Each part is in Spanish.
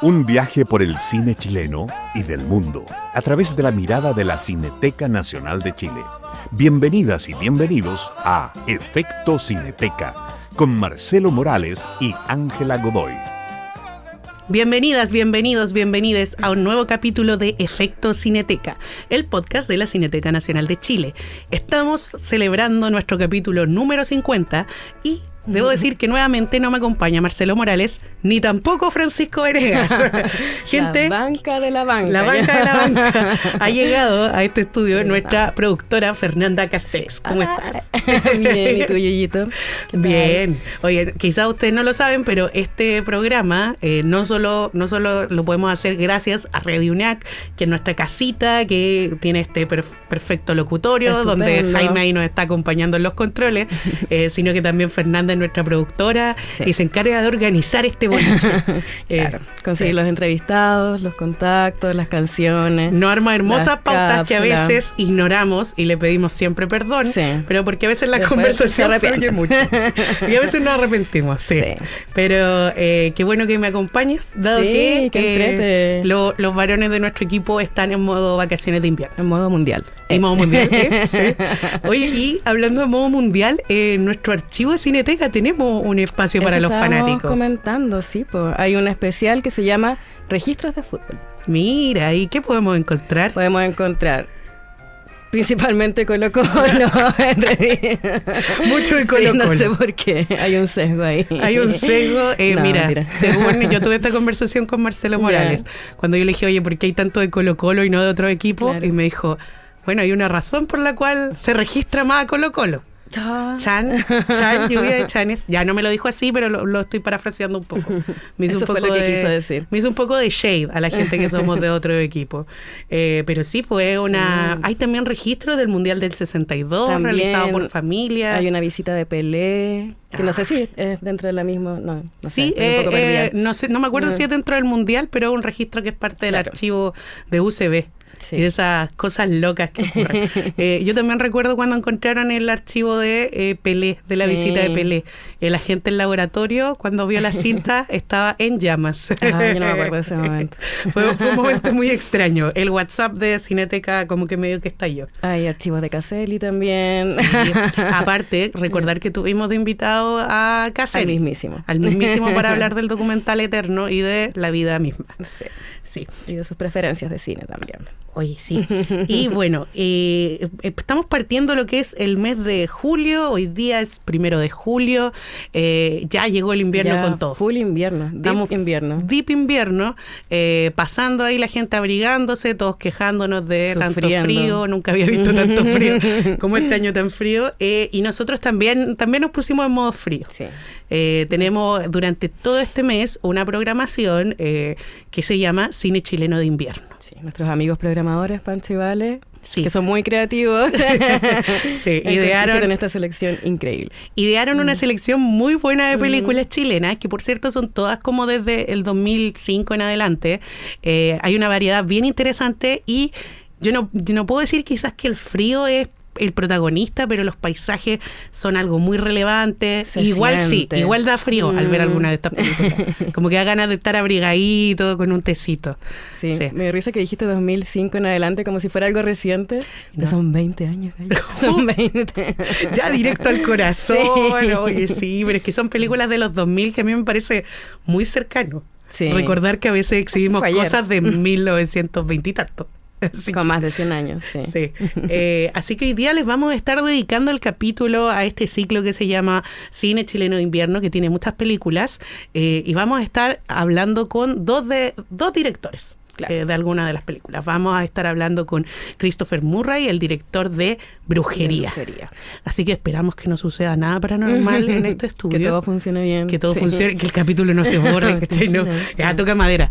Un viaje por el cine chileno y del mundo, a través de la mirada de la Cineteca Nacional de Chile. Bienvenidas y bienvenidos a Efecto Cineteca, con Marcelo Morales y Ángela Godoy. Bienvenidas, bienvenidos, bienvenides a un nuevo capítulo de Efecto Cineteca, el podcast de la Cineteca Nacional de Chile. Estamos celebrando nuestro capítulo número 50 y debo decir que nuevamente no me acompaña Marcelo Morales, ni tampoco Francisco Venegas. Gente, la banca de la banca. La banca de la banca. Ha llegado a este estudio nuestra productora Fernanda Castex. Sí. ¿Cómo estás? Bien, ¿y tú, Yuyito? Bien. Oye, quizás ustedes no lo saben, pero este programa no solo lo podemos hacer gracias a Radio UNAC, que es nuestra casita, que tiene este perfecto locutorio, Estupendo, donde Jaime ahí nos está acompañando en los controles, sino que también Fernanda es nuestra productora, sí, y se encarga de organizar este boliche. Claro, conseguir los entrevistados, los contactos, las canciones. No arma hermosas pautas que a veces ignoramos y le pedimos siempre perdón, sí, pero porque a veces la conversación fluye mucho. Y a veces nos arrepentimos, sí. Pero qué bueno que me acompañes, dado que los varones de nuestro equipo están en modo vacaciones de invierno. En modo mundial. En modo mundial, sí. Oye, y hablando de modo mundial, en nuestro archivo de Cineteca tenemos un espacio para los fanáticos. Comentando, sí, pues hay un especial que se llama Registros de Fútbol. Mira, ¿y qué podemos encontrar? Podemos encontrar principalmente Colo-Colo. Mucho de Colo-Colo. Sí, no sé por qué, hay un sesgo ahí. Hay un sesgo, no, mira, según yo tuve esta conversación con Marcelo Morales, cuando yo le dije, oye, ¿por qué hay tanto de Colo-Colo y no de otro equipo? Claro. Y me dijo, bueno, hay una razón por la cual se registra más a Colo-Colo. Chan, lluvia de chanes. Ya no me lo dijo así, pero lo estoy parafraseando un poco. Me hizo Eso fue lo que quiso decir. Me hizo un poco de shade a la gente que somos de otro equipo. Pero sí, pues una... Sí. Hay también registro del Mundial del 62, también, realizado por familia. Hay una visita de Pelé, que no sé si es dentro de la misma... No sí, sé, no me acuerdo si es dentro del Mundial, pero es un registro que es parte del archivo de UCB. Sí. Y de esas cosas locas que ocurren. Yo también recuerdo cuando encontraron el archivo de Pelé, de la visita de Pelé. El agente del laboratorio, cuando vio la cinta, estaba en llamas. Yo no me acuerdo de ese momento. Fue un momento muy extraño. El WhatsApp de Cineteca como que medio que estalló. Hay archivos de Caselli también. Sí. Aparte, recordar que tuvimos de invitado a Caselli. Al mismísimo para hablar del documental Eterno y de la vida misma. Sí. Y de sus preferencias de cine también. Oye, sí. Y bueno, estamos partiendo lo que es el mes de julio. Hoy día es 1 de julio. Ya llegó el invierno ya, con todo. Full invierno. Deep invierno. Pasando ahí la gente abrigándose, todos quejándonos de tanto frío. Nunca había visto tanto frío como este año tan frío. Y nosotros también nos pusimos en modo frío. Sí. Tenemos durante todo este mes una programación que se llama Cine Chileno de Invierno. Sí, nuestros amigos programadores, Pancho y Vale, que son muy creativos, idearon esta selección increíble. Idearon una selección muy buena de películas chilenas, que por cierto son todas como desde el 2005 en adelante. Hay una variedad bien interesante y yo no puedo decir quizás que el frío es el protagonista, pero los paisajes son algo muy relevante. Igual da frío al ver alguna de estas películas. Como que da ganas de estar abrigadito con un tecito. Sí. Me dio risa que dijiste 2005 en adelante como si fuera algo reciente. No. Son 20 años. Son 20. Ya directo al corazón. Sí. Oye, sí, pero es que son películas de los 2000 que a mí me parece muy cercano. Sí. Recordar que a veces exhibimos cosas de 1920 y tanto. Con más de 100 años, sí. Así que hoy día les vamos a estar dedicando el capítulo a este ciclo que se llama Cine Chileno de Invierno, que tiene muchas películas, y vamos a estar hablando con dos directores. De alguna de las películas. Vamos a estar hablando con Christopher Murray, el director de Brujería. Así que esperamos que no suceda nada paranormal en este estudio. Que todo funcione bien. Que todo funcione, que el capítulo no se borre, ya toca madera.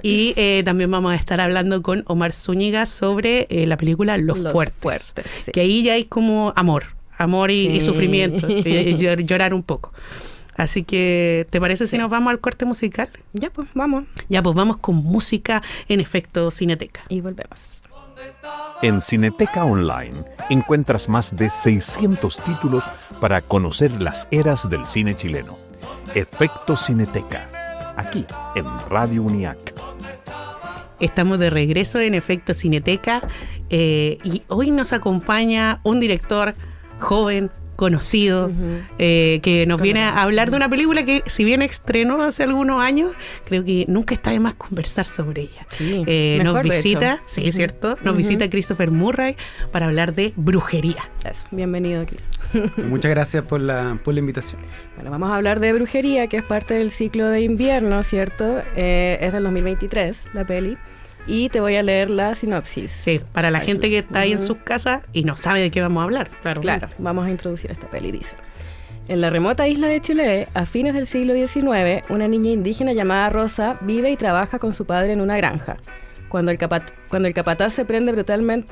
Y también vamos a estar hablando con Omar Zúñiga sobre la película Los Fuertes. Sí. Que ahí ya hay como amor y sufrimiento, y llorar un poco. Así que, ¿te parece si nos vamos al corte musical? Ya, pues, vamos. Vamos con música en Efecto Cineteca. Y volvemos. En Cineteca Online encuentras más de 600 títulos para conocer las eras del cine chileno. Efecto Cineteca. aquí en Radio UNIAC. Estamos de regreso en Efecto Cineteca y hoy nos acompaña un director joven, conocido, que nos viene a hablar de una película que, si bien estrenó hace algunos años, creo que nunca está de más conversar sobre ella. Sí, nos visita, sí, ¿cierto? Nos visita Christopher Murray para hablar de Brujería. Eso, bienvenido, Chris. Muchas gracias por la invitación. Bueno, vamos a hablar de Brujería, que es parte del ciclo de invierno, ¿cierto? Es del 2023, la peli. Y te voy a leer la sinopsis. Sí, para la gente que está ahí en sus casas y no sabe de qué vamos a hablar. Claro, vamos a introducir esta peli, dice. En la remota isla de Chiloé, a fines del siglo XIX, una niña indígena llamada Rosa vive y trabaja con su padre en una granja. Cuando el capataz se prende brutalmente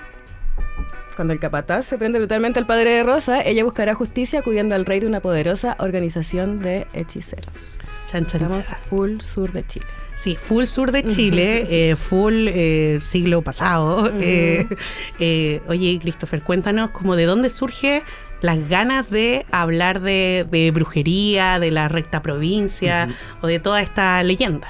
al padre de Rosa, ella buscará justicia acudiendo al rey de una poderosa organización de hechiceros. Estamos full sur de Chile. Sí, full sur de Chile, full siglo pasado. Oye, Christopher, cuéntanos como de dónde surge las ganas de hablar de brujería, de la recta provincia o de toda esta leyenda.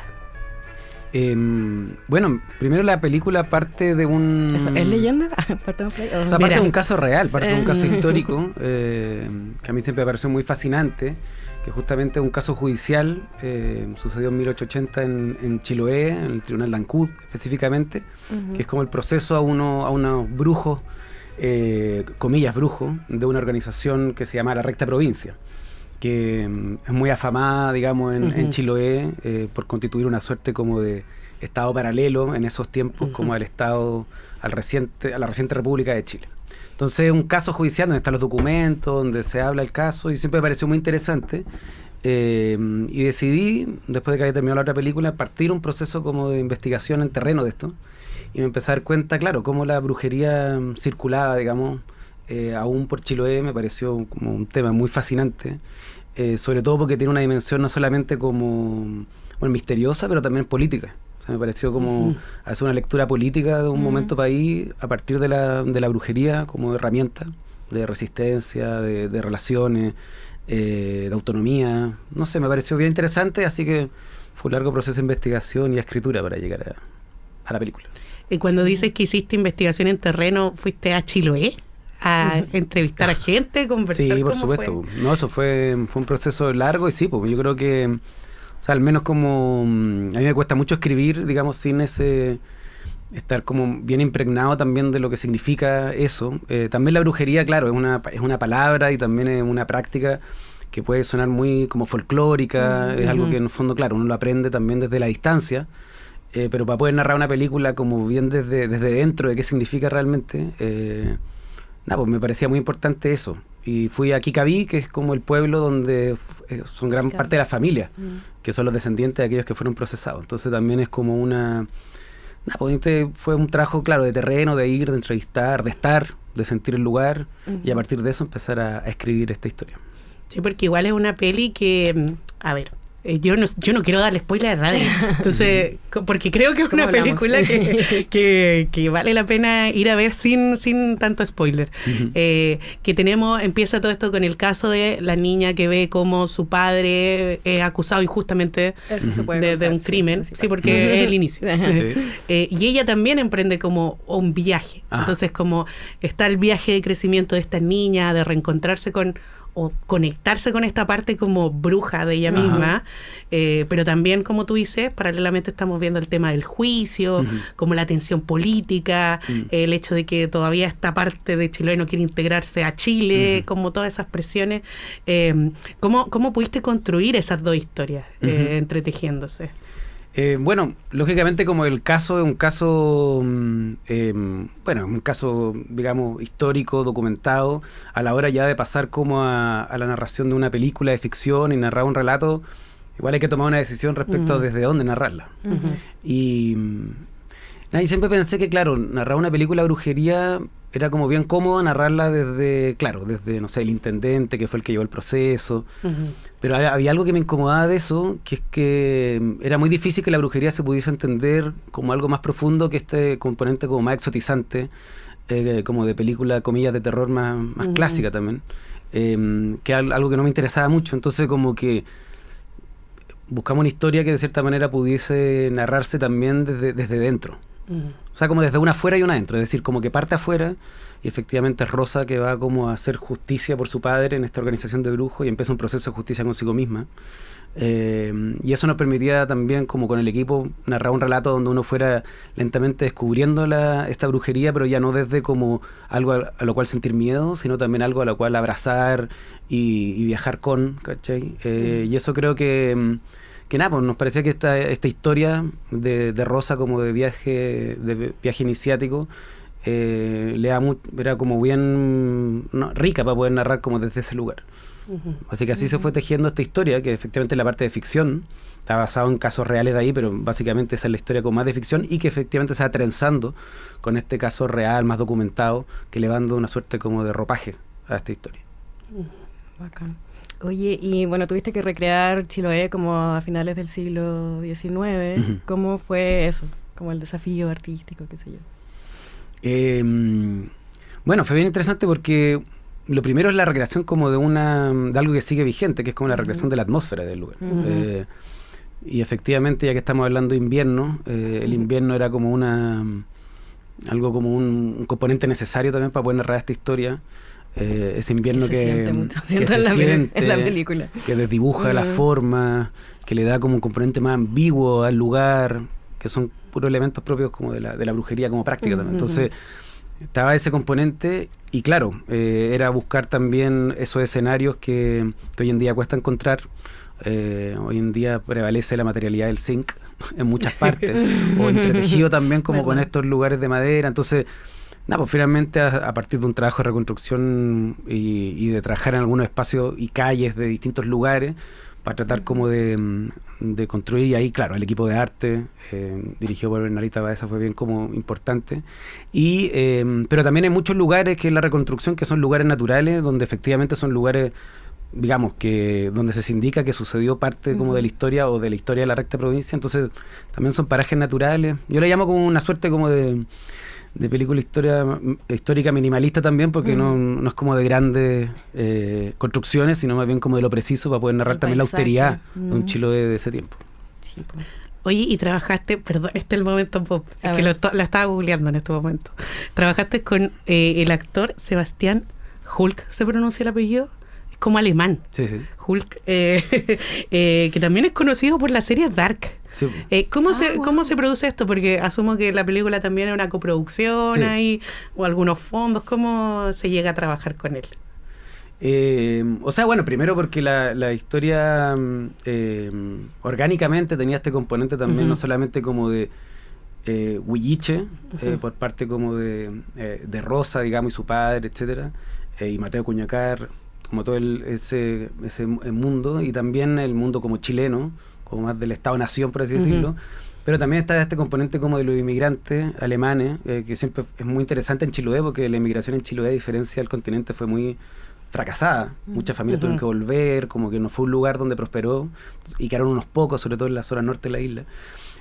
Bueno, primero la película parte de un... ¿Eso es leyenda? Parte de un caso real, parte de un caso histórico que a mí siempre me pareció muy fascinante, que justamente es un caso judicial, sucedió en 1880 en Chiloé, en el Tribunal de Ancud específicamente, que es como el proceso a unos brujos, comillas brujos, de una organización que se llama La Recta Provincia, que es muy afamada, digamos, en Chiloé, por constituir una suerte como de estado paralelo en esos tiempos, como al estado, a la reciente República de Chile. Entonces, un caso judicial donde están los documentos, donde se habla el caso, y siempre me pareció muy interesante. Y decidí, después de que había terminado la otra película, partir un proceso como de investigación en terreno de esto. Y me empecé a dar cuenta, claro, cómo la brujería circulaba, digamos, aún por Chiloé. Me pareció como un tema muy fascinante, sobre todo porque tiene una dimensión no solamente como misteriosa, pero también política. O sea, me pareció como hacer una lectura política de un momento país a partir de la brujería como herramienta de resistencia, de relaciones, de autonomía. No sé, me pareció bien interesante, así que fue un largo proceso de investigación y escritura para llegar a la película. Y cuando dices que hiciste investigación en terreno, ¿fuiste a Chiloé a entrevistar a gente, conversar? Sí, por supuesto. No, eso fue un proceso largo y sí, pues yo creo que, o sea, al menos como a mí me cuesta mucho escribir, digamos, sin estar como bien impregnado también de lo que significa eso. También la brujería, claro, es una palabra y también es una práctica que puede sonar muy como folclórica, es algo que en el fondo, claro, uno lo aprende también desde la distancia, pero para poder narrar una película como bien desde dentro de qué significa realmente, pues me parecía muy importante eso. Y fui a Kikaví, que es como el pueblo donde son gran parte de la familia, que son los descendientes de aquellos que fueron procesados. Entonces también es como pues fue un trabajo, claro, de terreno, de ir, de entrevistar, de estar, de sentir el lugar, y a partir de eso empezar a escribir esta historia. Sí, porque igual es una peli que, a ver, yo no quiero darle spoiler a nadie, entonces, porque creo que es una película que vale la pena ir a ver sin tanto spoiler. Que empieza todo esto con el caso de la niña que ve cómo su padre es acusado injustamente de un crimen, sí, porque es el inicio. Y ella también emprende como un viaje. Entonces, como está el viaje de crecimiento de esta niña, de reencontrarse o conectarse con esta parte como bruja de ella misma, pero también, como tú dices, paralelamente estamos viendo el tema del juicio, como la tensión política, el hecho de que todavía esta parte de Chiloé no quiere integrarse a Chile, como todas esas presiones. ¿Cómo pudiste construir esas dos historias entretejiéndose? Bueno, lógicamente como el caso es un caso, digamos, histórico, documentado, a la hora ya de pasar como a la narración de una película de ficción y narrar un relato, igual hay que tomar una decisión respecto a desde dónde narrarla. Y siempre pensé que, claro, narrar una película de brujería era como bien cómodo narrarla desde, no sé, el intendente, que fue el que llevó el proceso. Pero había algo que me incomodaba de eso, que es que era muy difícil que la brujería se pudiese entender como algo más profundo que este componente como más exotizante, como de película, comillas, de terror más clásica también, que algo que no me interesaba mucho. Entonces como que buscamos una historia que de cierta manera pudiese narrarse también desde dentro. O sea, como desde una afuera y una adentro, es decir, como que parte afuera y efectivamente es Rosa que va como a hacer justicia por su padre en esta organización de brujos y empieza un proceso de justicia consigo misma. Y eso nos permitía también, como con el equipo, narrar un relato donde uno fuera lentamente descubriendo esta brujería, pero ya no desde como algo a lo cual sentir miedo, sino también algo a lo cual abrazar y viajar con, ¿cachai? Y eso creo que nada, pues nos parecía que esta historia de Rosa como de viaje iniciático era como bien rica para poder narrar como desde ese lugar. Así que así se fue tejiendo esta historia, que efectivamente la parte de ficción está basado en casos reales de ahí, pero básicamente esa es la historia con más de ficción y que efectivamente se va trenzando con este caso real, más documentado, que le va dando una suerte como de ropaje a esta historia. Bacán. Oye, y bueno, tuviste que recrear Chiloé como a finales del siglo XIX. ¿Cómo fue eso? Como el desafío artístico, qué sé yo. Bueno, fue bien interesante porque lo primero es la recreación como de algo que sigue vigente, que es como la recreación de la atmósfera del lugar. Y efectivamente, ya que estamos hablando de invierno, el invierno era como algo como un componente necesario también para poder narrar esta historia. Ese invierno que se siente en la película, que desdibuja la forma, que le da como un componente más ambiguo al lugar, que son puros elementos propios como de la brujería como práctica también. Entonces estaba ese componente y claro, era buscar también esos escenarios que hoy en día cuesta encontrar. Hoy en día prevalece la materialidad del zinc en muchas partes, o entretejido también como con estos lugares de madera. Entonces pues finalmente a partir de un trabajo de reconstrucción y de trabajar en algunos espacios y calles de distintos lugares para tratar como de construir, y ahí claro, el equipo de arte dirigido por Bernardita Baeza fue bien como importante, pero también hay muchos lugares que en la reconstrucción que son lugares naturales, donde efectivamente son lugares, digamos, que donde se indica que sucedió parte como de la historia o de la historia de la recta provincia. Entonces también son parajes naturales. Yo le llamo como una suerte como de película histórica minimalista también, porque no es como de grandes construcciones, sino más bien como de lo preciso para poder narrar también la austeridad de un Chiloé de ese tiempo. Sí, pues. Oye, y trabajaste, perdón, este es el momento pop, es que la estaba googleando en este momento. Trabajaste con el actor Sebastián Hulk, ¿se pronuncia el apellido? Es como alemán. Sí. Hulk, que también es conocido por la serie Dark. Sí. ¿Cómo se produce esto? Porque asumo que la película también es una coproducción ahí, o algunos fondos. ¿Cómo se llega a trabajar con él? O sea, bueno, primero porque la historia orgánicamente tenía este componente también, no solamente como de huilliche, por parte como de Rosa, digamos, y su padre, etcétera, y Mateo Cuñacar, como todo ese mundo, y también el mundo como chileno, como más del Estado-Nación, por así decirlo. Pero también está este componente como de los inmigrantes alemanes, que siempre es muy interesante en Chiloé, porque la inmigración en Chiloé, a diferencia del continente, fue muy fracasada. Muchas familias tuvieron que volver, como que no fue un lugar donde prosperó, y quedaron unos pocos, sobre todo en la zona norte de la isla.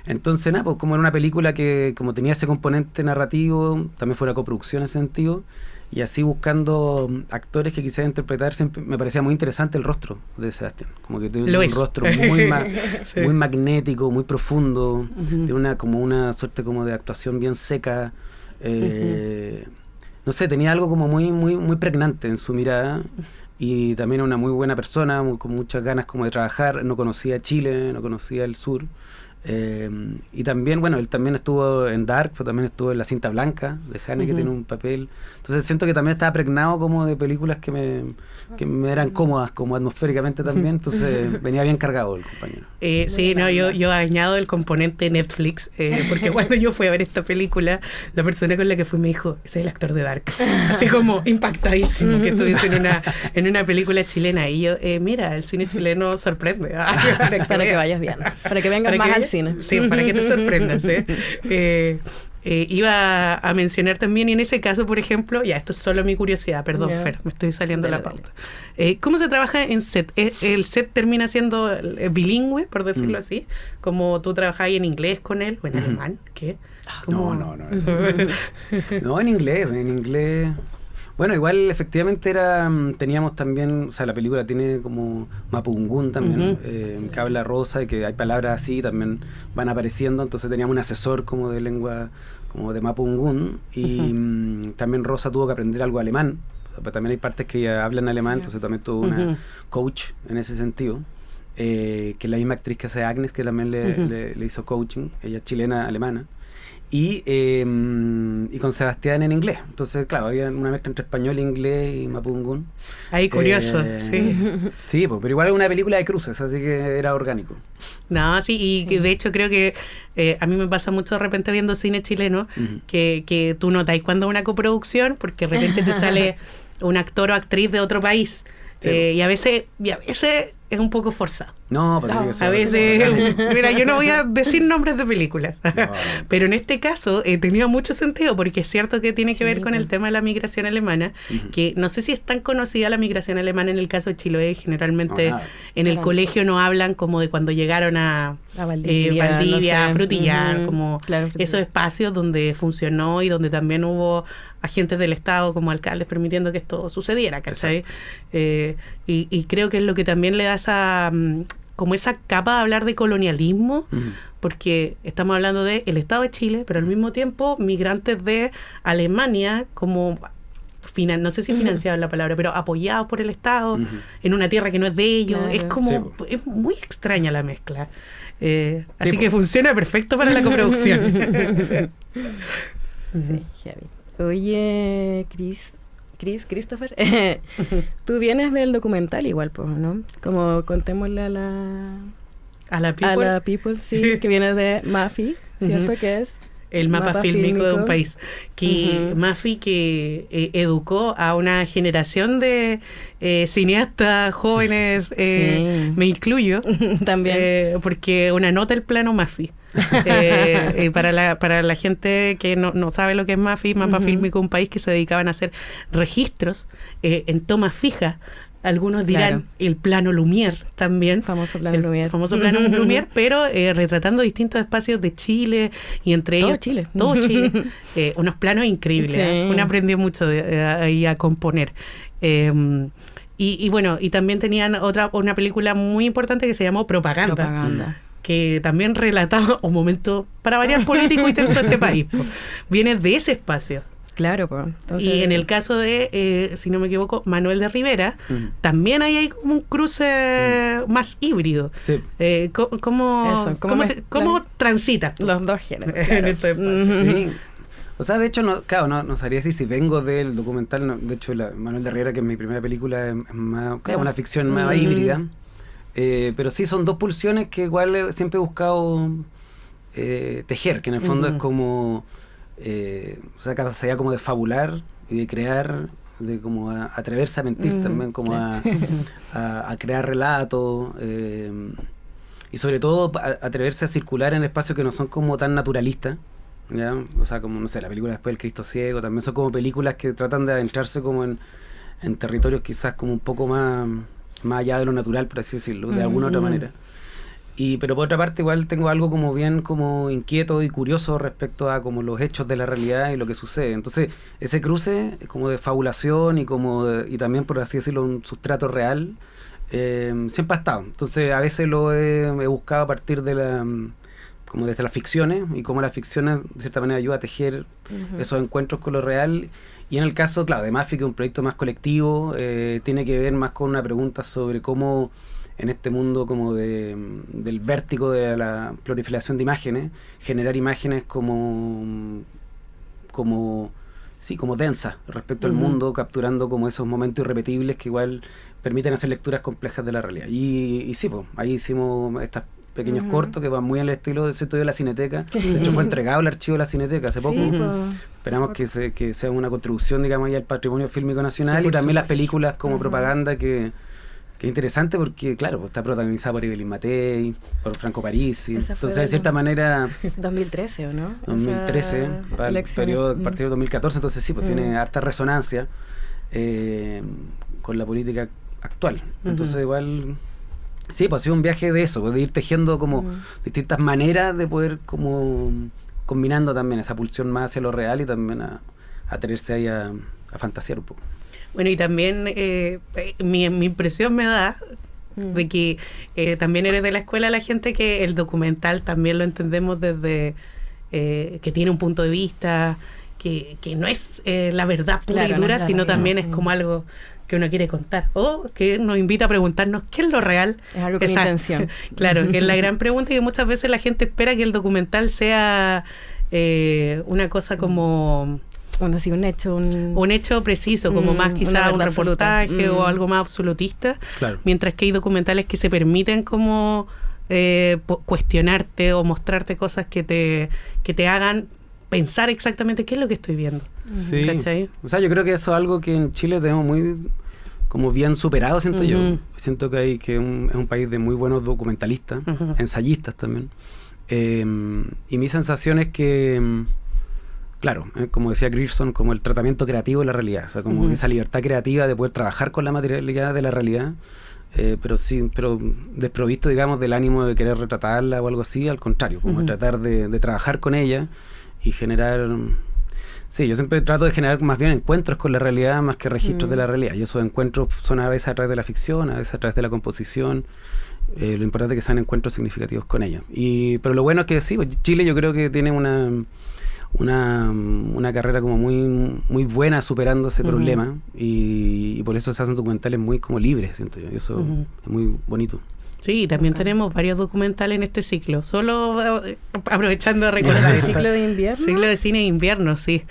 Entonces, pues como era una película que como tenía ese componente narrativo, también fue una coproducción en ese sentido, y así buscando actores que quisiera interpretar, siempre me parecía muy interesante el rostro de Sebastián, como que tiene un rostro muy muy magnético, muy profundo, tiene como una suerte como de actuación bien seca, no sé, tenía algo como muy pregnante en su mirada, y también una muy buena persona, con muchas ganas como de trabajar. No conocía Chile, no conocía el sur. Y también, bueno, él también estuvo en Dark, pero también estuvo en La Cinta Blanca de Haneke, que tiene un papel. Entonces siento que también estaba pregnado como de películas que me eran cómodas, como atmosféricamente también. Entonces venía bien cargado el compañero. Sí, no, yo añado el componente Netflix, porque cuando yo fui a ver esta película, la persona con la que fui me dijo, ese es el actor de Dark. Así como impactadísimo que estuviese en una película chilena. Y yo, mira, el cine chileno sorprende. Para que vayas bien, para que vengas más al cine. Sí, para que te sorprendas. Iba a mencionar también, y en ese caso, por ejemplo, ya, esto es solo mi curiosidad, perdón, Fer, me estoy saliendo de la pauta. ¿Cómo se trabaja en set? ¿El set termina siendo bilingüe, por decirlo así? ¿Como tú trabajabas en inglés con él o en alemán? ¿Qué? No, en inglés. Bueno, igual efectivamente teníamos también, o sea, la película tiene como Mapudungún también, que habla Rosa y que hay palabras así, también van apareciendo, entonces teníamos un asesor como de lengua, como de Mapudungún, y también Rosa tuvo que aprender algo de alemán, pero también hay partes que ella hablan alemán, entonces también tuvo una coach en ese sentido, que es la misma actriz que hace Agnes, que también le hizo coaching, ella es chilena, alemana. Y con Sebastián en inglés. Entonces, claro, había una mezcla entre español, inglés y mapudungún. Ahí curioso, sí. Sí, pues, pero igual es una película de cruces, así que era orgánico. No, sí, y de hecho creo que a mí me pasa mucho de repente viendo cine chileno, que tú notas cuando una coproducción, porque de repente te sale un actor o actriz de otro país. Sí. Y a veces es un poco forzado. No, pero a veces, mira, yo no voy a decir nombres de películas, pero en este caso tenía mucho sentido, porque es cierto que tiene que ver con el tema de la migración alemana, que no sé si es tan conocida la migración alemana en el caso de Chiloé, generalmente en el colegio no hablan como de cuando llegaron a Valdivia, no sé, Frutillar, como esos espacios donde funcionó y donde también hubo agentes del Estado como alcaldes permitiendo que esto sucediera, ¿cachai? Y creo que es lo que también le da como esa capa de hablar de colonialismo, porque estamos hablando de el Estado de Chile, pero al mismo tiempo migrantes de Alemania, como no sé si financiados la palabra, pero apoyados por el Estado, en una tierra que no es de ellos. Es como, es muy extraña la mezcla. Así que funciona perfecto para la coproducción. Sí, Javi. Oye, Christopher, tú vienes del documental igual, pues, ¿no? Como contémosle a la people, sí, que vienes de MAFI, ¿cierto? Que es el mapa fílmico de un país. Que MAFI que educó a una generación de cineastas jóvenes, me incluyo, también, porque una nota el plano MAFI. Para la gente que no sabe lo que es MAFI, Mapa Fílmico, un país que se dedicaban a hacer registros en tomas fijas. Algunos dirán el plano Lumière también. Famoso plano Lumière. Famoso plano Lumière, pero retratando distintos espacios de Chile y entre ellos... Todo Chile. Unos planos increíbles. Sí. Uno aprendió mucho ahí a componer. Y bueno, y también tenían una película muy importante que se llamó Propaganda. Que también relataba un momento, para variar, político y tenso de este país. Viene de ese espacio. Claro, pues. Y en el caso de, si no me equivoco, Manuel de Rivera, también ahí hay como un cruce más híbrido. Sí. ¿Cómo transitas los dos géneros en este espacio? Sí. O sea, de hecho, no sabría decir si vengo del documental. De hecho, Manuel de Rivera, que es mi primera película, es más, una ficción más híbrida. Pero sí, son dos pulsiones que igual siempre he buscado tejer, que en el fondo es como... o sea, capacidad como de fabular y de crear, de como atreverse a mentir también, como a crear relatos, y sobre todo atreverse a circular en espacios que no son como tan naturalistas, ¿ya? O sea, como, no sé, la película después del Cristo Ciego, también son como películas que tratan de adentrarse como en territorios quizás como un poco más allá de lo natural, por así decirlo, de alguna otra manera. Pero por otra parte igual tengo algo como bien como inquieto y curioso respecto a como los hechos de la realidad y lo que sucede. Entonces ese cruce como de fabulación y también, por así decirlo, un sustrato real, siempre ha estado. Entonces a veces lo he buscado a partir de como desde las ficciones, y como las ficciones de cierta manera ayudan a tejer esos encuentros con lo real. Y en el caso, claro, de MAFI, que es un proyecto más colectivo, tiene que ver más con una pregunta sobre cómo en este mundo como del vértigo de la proliferación de imágenes, generar imágenes como densas respecto al mundo, capturando como esos momentos irrepetibles que igual permiten hacer lecturas complejas de la realidad. Y sí, pues ahí hicimos estos pequeños cortos que van muy al estilo del Centro de la Cineteca. De hecho fue entregado el archivo de la Cineteca hace poco. Esperamos que sea una contribución, digamos, ahí al patrimonio fílmico nacional, y también las películas como Propaganda, que es interesante porque, claro, está protagonizada por Evelyn Matei, por Franco Parisi. Entonces, de cierta manera... 2013, ¿o no? 2013, para el periodo a partir de 2014, entonces sí, pues tiene harta resonancia con la política actual. Entonces, igual... Sí, pues ha sido un viaje de eso, de ir tejiendo como distintas maneras de poder como combinando también esa pulsión más hacia lo real y también a tenerse ahí a fantasear un poco. Bueno, y también mi impresión me da de que también eres de la escuela la gente que el documental también lo entendemos desde que tiene un punto de vista, que no es la verdad pura y dura, sino también es como algo que uno quiere contar, o que nos invita a preguntarnos qué es lo real. Es algo con intención. Claro, que es la gran pregunta, y que muchas veces la gente espera que el documental sea una cosa como... Bueno, sí, un hecho preciso, como más quizá un reportaje o algo más absolutista, claro. Mientras que hay documentales que se permiten como cuestionarte o mostrarte cosas que te hagan pensar exactamente qué es lo que estoy viendo. Sí. ¿Cachai? O sea, yo creo que eso es algo que en Chile tenemos muy como bien superado, siento yo. Siento que es un país de muy buenos documentalistas, ensayistas también. Y mi sensación es que, claro, como decía Grierson, como el tratamiento creativo de la realidad, o sea, como esa libertad creativa de poder trabajar con la materialidad de la realidad, pero desprovisto, digamos, del ánimo de querer retratarla o algo así, al contrario, como tratar de trabajar con ella y generar... Sí, yo siempre trato de generar más bien encuentros con la realidad más que registros de la realidad, y esos encuentros son a veces a través de la ficción, a veces a través de la composición. Lo importante es que sean encuentros significativos con ella. Pero lo bueno es que sí, Chile yo creo que tiene una carrera como muy buena superando ese problema, y por eso se hacen documentales muy como libres, siento yo, y eso es muy bonito. Sí, también tenemos varios documentales en este ciclo, solo aprovechando de recordar ¿El ciclo de invierno? Ciclo de cine de invierno, sí.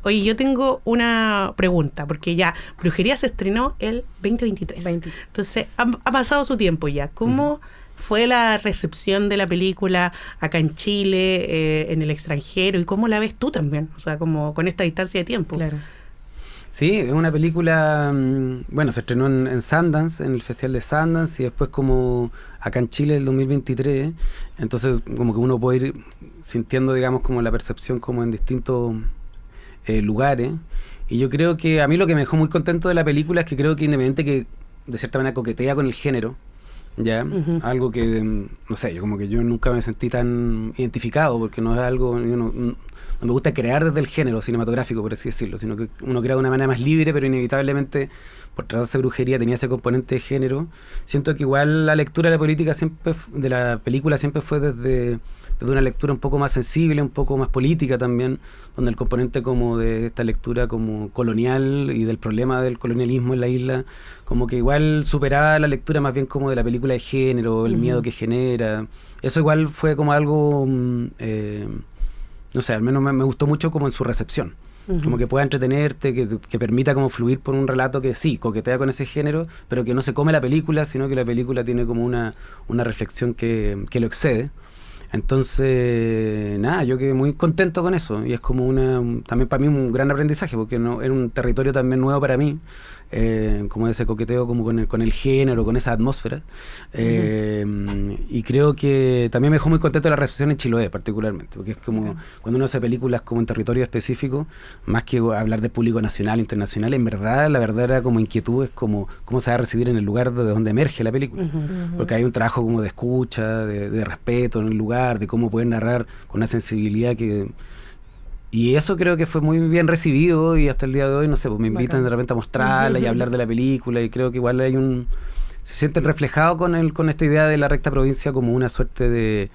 Oye, yo tengo una pregunta, porque ya Brujería se estrenó el 2023. Entonces, ha pasado su tiempo ya. ¿Cómo fue la recepción de la película acá en Chile, en el extranjero, y cómo la ves tú también? O sea, como con esta distancia de tiempo. Claro. Sí, es una película, bueno, se estrenó en Sundance, en el Festival de Sundance, y después como acá en Chile el 2023, entonces como que uno puede ir sintiendo, digamos, como la percepción como en distintos lugares, y yo creo que a mí lo que me dejó muy contento de la película es que creo que independiente que de cierta manera coquetea con el género, ya, algo que, no sé, yo nunca me sentí tan identificado, porque no es algo, no me gusta crear desde el género cinematográfico, por así decirlo, sino que uno crea de una manera más libre, pero inevitablemente, por tratarse de brujería, tenía ese componente de género. Siento que igual la lectura de la película siempre fue desde una lectura un poco más sensible, un poco más política también, donde el componente como de esta lectura como colonial y del problema del colonialismo en la isla, como que igual superaba la lectura más bien como de la película de género, el miedo que genera. Eso igual fue como algo... no sé, al menos me gustó mucho como en su recepción. Como que pueda entretenerte, que permita como fluir por un relato que sí, coquetea con ese género, pero que no se come la película, sino que la película tiene como una reflexión que lo excede. Entonces, nada, yo quedé muy contento con eso, y es como también para mí un gran aprendizaje, porque era un territorio también nuevo para mí, como ese coqueteo como con el género, con esa atmósfera, y creo que también me dejó muy contento la recepción en Chiloé particularmente, porque es como cuando uno hace películas como en territorio específico, más que hablar de público nacional, internacional, en verdad la verdadera como inquietud es como cómo se va a recibir en el lugar de donde emerge la película, porque hay un trabajo como de escucha, de respeto en el lugar, de cómo poder narrar con una sensibilidad y eso creo que fue muy bien recibido, y hasta el día de hoy, no sé, pues me invitan de repente a mostrarla y a hablar de la película, y creo que igual se sienten reflejados con esta idea de la recta provincia como una suerte de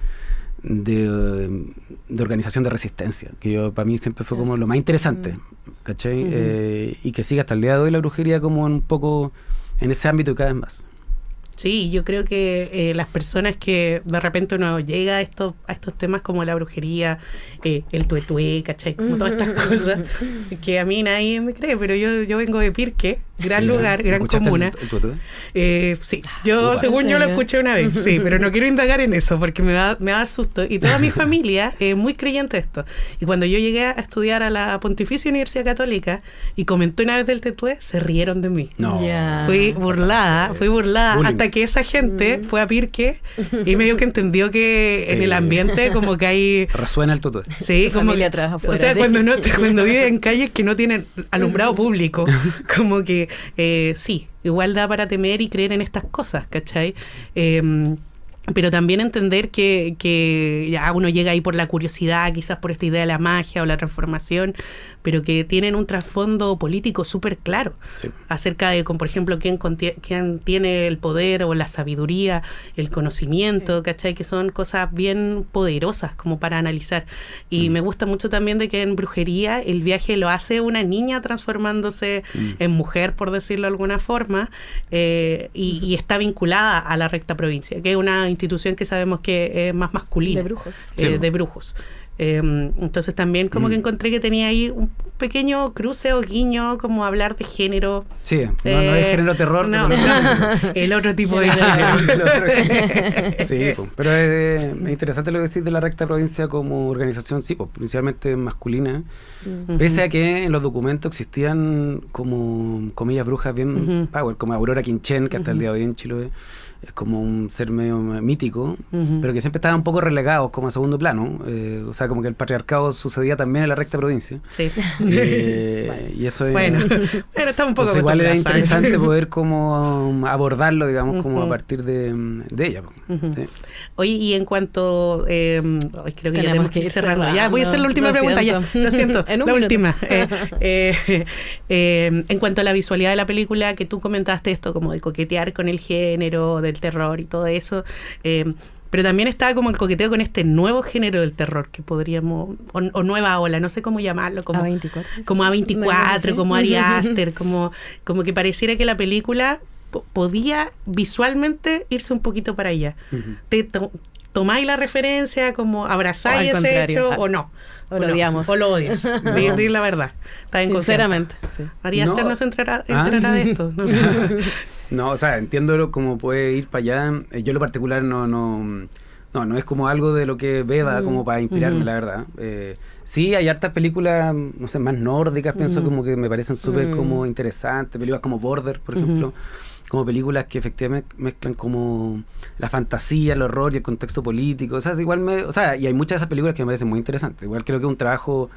organización de resistencia, que para mí siempre fue como lo más interesante, ¿cachai? Y que sigue hasta el día de hoy la brujería como un poco en ese ámbito y cada vez más. Sí, yo creo que las personas que de repente uno llega a estos temas como la brujería, el tuetué, ¿cachai? Como todas estas cosas, que a mí nadie me cree, pero yo vengo de Pirque, gran lugar, gran comuna. ¿El tuetué? Sí, yo según yo lo escuché una vez, sí, pero no quiero indagar en eso porque me va a dar susto. Y toda mi familia es muy creyente de esto. Y cuando yo llegué a estudiar a la Pontificia Universidad Católica y comenté una vez del tuetué, se rieron de mí. No. Fui burlada Bullying. hasta que esa gente fue a Pirque y medio que entendió que en el ambiente como que hay... Resuena el tutué. Sí, como familia trabaja afuera, o sea, sí. cuando vive en calles que no tienen alumbrado público, como que sí, igual da para temer y creer en estas cosas, ¿cachai? pero también entender que ya uno llega ahí por la curiosidad, quizás por esta idea de la magia o la transformación, pero que tienen un trasfondo político súper claro, sí, acerca de, por ejemplo, quién tiene el poder o la sabiduría, el conocimiento, ¿cachai? Que son cosas bien poderosas como para analizar. Y me gusta mucho también de que en Brujería el viaje lo hace una niña transformándose en mujer, por decirlo de alguna forma, y está vinculada a la Recta Provincia, que es una institución que sabemos que es más masculina. De brujos. De brujos. Entonces también como que encontré que tenía ahí un pequeño cruce o guiño, como hablar de género. Sí, no es género terror. No, el otro tipo de género. Sí, pero es interesante lo que decís de la Recta Provincia como organización, sí, pues, principalmente masculina, pese a que en los documentos existían como comillas brujas bien power, como Aurora Quinchen, que hasta el día de hoy en Chiloé es como un ser medio mítico, pero que siempre estaban un poco relegados como a segundo plano, o sea, como que el patriarcado sucedía también en la Recta Provincia. Sí. Y eso es... Bueno, pero está un poco... Igual era interesante poder como abordarlo, digamos, como a partir de ella. ¿Sí? Oye, y en cuanto... creo que ya tenemos que ir cerrando. Ya, voy a hacer la última pregunta, ya, lo siento, la última. En cuanto a la visualidad de la película, que tú comentaste esto, como de coquetear con el género, del terror y todo eso, pero también estaba como el coqueteo con este nuevo género del terror que podríamos, o nueva ola, no sé cómo llamarlo, como A24, como A24, como Ari Aster, como que pareciera que la película podía visualmente irse un poquito para allá. ¿Tomáis la referencia, como abrazáis ese hecho o no? O lo odiamos. O lo odias. Di la verdad. Está en sinceramente. Sí. Ari Aster no se enterará de esto. No, o sea, entiendo cómo puede ir para allá. Yo en lo particular no es como algo de lo que beba como para inspirarme, la verdad. Sí, hay hartas películas, no sé, más nórdicas, pienso como que me parecen súper como interesantes. Películas como Border, por ejemplo. Como películas que efectivamente mezclan como la fantasía, el horror y el contexto político. O sea, y hay muchas de esas películas que me parecen muy interesantes. Igual creo que es un trabajo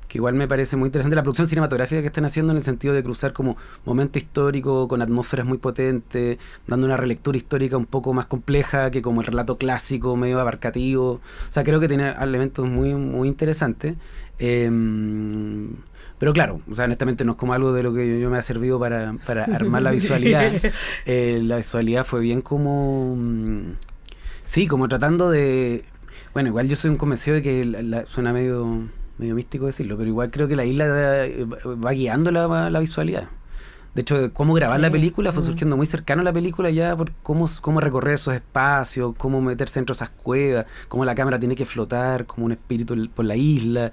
que igual me parece muy interesante la producción cinematográfica que están haciendo, en el sentido de cruzar como momento histórico con atmósferas muy potentes, dando una relectura histórica un poco más compleja que como el relato clásico, medio abarcativo. O sea, creo que tiene elementos muy, muy interesantes. Pero claro, o sea, honestamente no es como algo de lo que yo me ha servido para armar la visualidad. La visualidad fue bien como... sí, como tratando de... Bueno, igual yo soy un convencido de que suena medio místico decirlo, pero igual creo que la isla va guiando la visualidad. De hecho, cómo grabar la película fue surgiendo muy cercano a la película, ya por cómo recorrer esos espacios, cómo meterse dentro de esas cuevas, cómo la cámara tiene que flotar como un espíritu por la isla.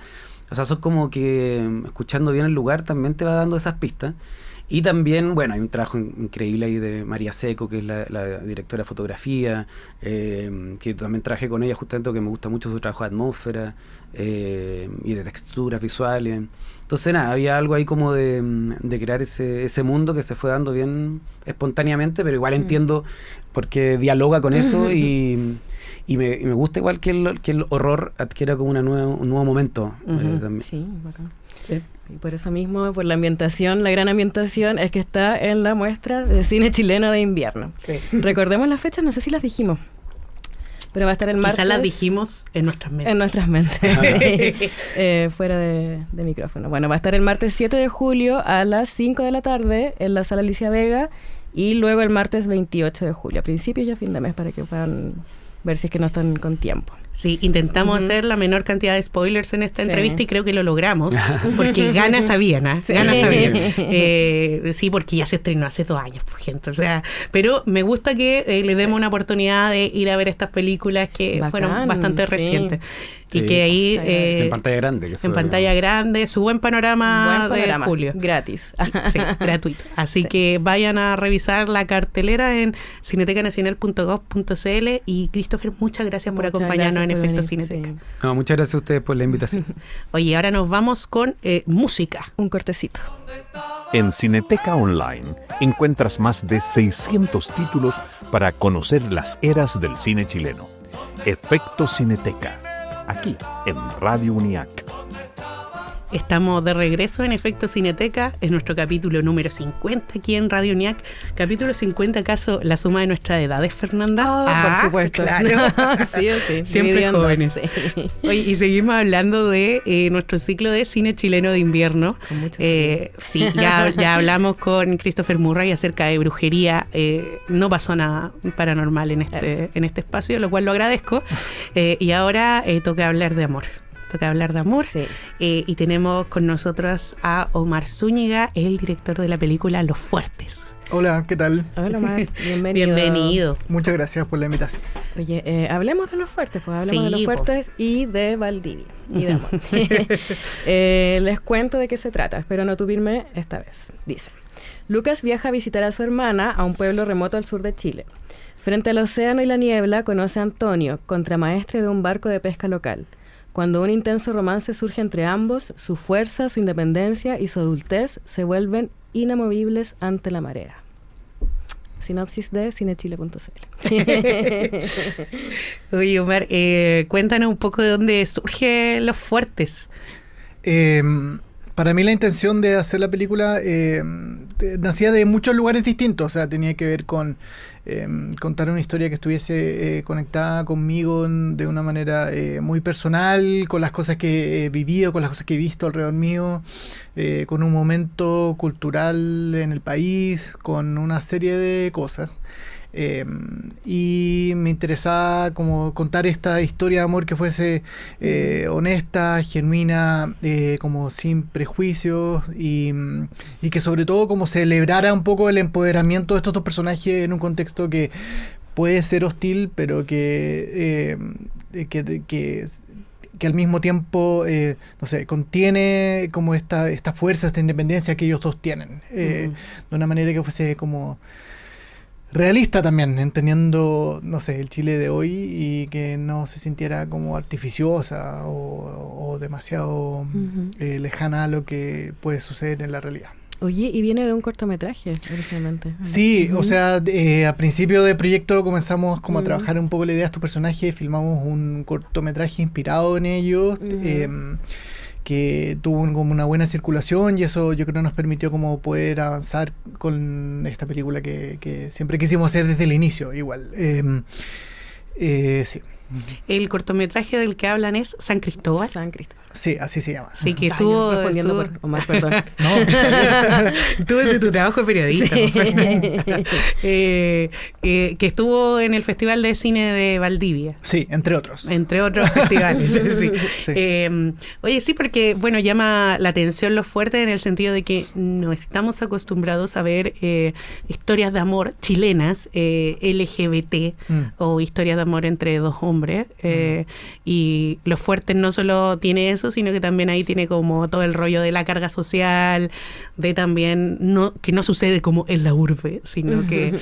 O sea, eso es como que, escuchando bien el lugar, también te va dando esas pistas. Y también, bueno, hay un trabajo increíble ahí de María Seco, que es la directora de fotografía, que también trabajé con ella justamente porque me gusta mucho su trabajo de atmósfera y de texturas visuales. Entonces, nada, había algo ahí como de crear ese mundo que se fue dando bien espontáneamente, pero igual entiendo porque dialoga con eso y me gusta igual que el horror adquiera como un nuevo momento. También. Sí, bacán. Sí. Y por eso mismo, por la ambientación, la gran ambientación es que está en la muestra de cine chileno de invierno. Sí. Recordemos las fechas, no sé si las dijimos, pero va a estar el martes. Quizás las dijimos en nuestras mentes. En nuestras mentes. Fuera de micrófono. Bueno, va a estar el martes 7 de julio a las 5 de la tarde en la Sala Alicia Vega, y luego el martes 28 de julio, a principios y a fin de mes, para que puedan ver si es que no están con tiempo. Sí, intentamos hacer la menor cantidad de spoilers en esta entrevista y creo que lo logramos, porque ganas habían, sí, porque ya se estrenó hace 2 años, pues, gente, o sea, pero me gusta que le demos una oportunidad de ir a ver estas películas que fueron bastante recientes. Y que ahí... en pantalla grande. En pantalla grande, su buen panorama de julio. Gratis. Sí, gratuito. Así que vayan a revisar la cartelera en cinetecanacional.gov.cl. Y Christopher, muchas gracias por acompañarnos en Efecto Cineteca. Sí. No, muchas gracias a ustedes por la invitación. Oye, ahora nos vamos con música. Un cortecito. En Cineteca Online encuentras más de 600 títulos para conocer las eras del cine chileno. Efecto Cineteca. Aquí, en Radio UNIAC. Estamos de regreso en Efecto Cineteca, es nuestro capítulo número 50 aquí en Radio UNIAC. Capítulo 50, ¿acaso la suma de nuestras edades, Fernanda? Por supuesto. Claro. Sí o sí. Siempre jóvenes. Sí. Oye, y seguimos hablando de nuestro ciclo de cine chileno de invierno. Sí, ya hablamos con Christopher Murray acerca de brujería. No pasó nada paranormal en este espacio, lo cual lo agradezco. Y ahora toca hablar de amor. Sí. Y tenemos con nosotros a Omar Zúñiga, el director de la película Los Fuertes. Hola, ¿qué tal? Hola, Omar. Bienvenido. Muchas gracias por la invitación. Oye, hablemos de Los Fuertes, pues hablemos de Los Fuertes y de Valdivia y de amor. Les cuento de qué se trata, espero no tupirme esta vez. Dice, Lucas viaja a visitar a su hermana a un pueblo remoto al sur de Chile. Frente al océano y la niebla conoce a Antonio, contramaestre de un barco de pesca local. Cuando un intenso romance surge entre ambos, su fuerza, su independencia y su adultez se vuelven inamovibles ante la marea. Sinopsis de cinechile.cl. Oye, Omar, cuéntanos un poco de dónde surgen Los Fuertes. Para mí la intención de hacer la película nacía de muchos lugares distintos. O sea, tenía que ver con contar una historia que estuviese conectada conmigo de una manera muy personal, con las cosas que he vivido, con las cosas que he visto alrededor mío, con un momento cultural en el país, con una serie de cosas. Y me interesaba como contar esta historia de amor que fuese honesta, genuina, como sin prejuicios y que sobre todo como celebrara un poco el empoderamiento de estos dos personajes en un contexto que puede ser hostil, pero que al mismo tiempo, no sé, contiene como esta fuerza, esta independencia que ellos dos tienen, de una manera que fuese como realista también, entendiendo, no sé, el Chile de hoy y que no se sintiera como artificiosa o demasiado lejana a lo que puede suceder en la realidad. Oye, y viene de un cortometraje originalmente. Sí, o sea, a principio del proyecto comenzamos como a trabajar un poco la idea de estos personajes, filmamos un cortometraje inspirado en ellos, que tuvo como una buena circulación y eso yo creo nos permitió como poder avanzar con esta película que siempre quisimos hacer desde el inicio, igual. Sí. El cortometraje del que hablan es San Cristóbal. Sí, así se llama. Sí, que estuvo respondiendo por Omar, perdón. No. Tú de tu trabajo de periodista. Sí. Que estuvo en el Festival de Cine de Valdivia. Sí, entre otros. Entre otros festivales. Sí. Sí. Oye, sí, porque bueno, llama la atención Los Fuertes en el sentido de que no estamos acostumbrados a ver historias de amor chilenas, LGBT, o historias de amor entre dos hombres. Y Los Fuertes no solo tiene eso, sino que también ahí tiene como todo el rollo de la carga social, de también que no sucede como en la urbe, sino que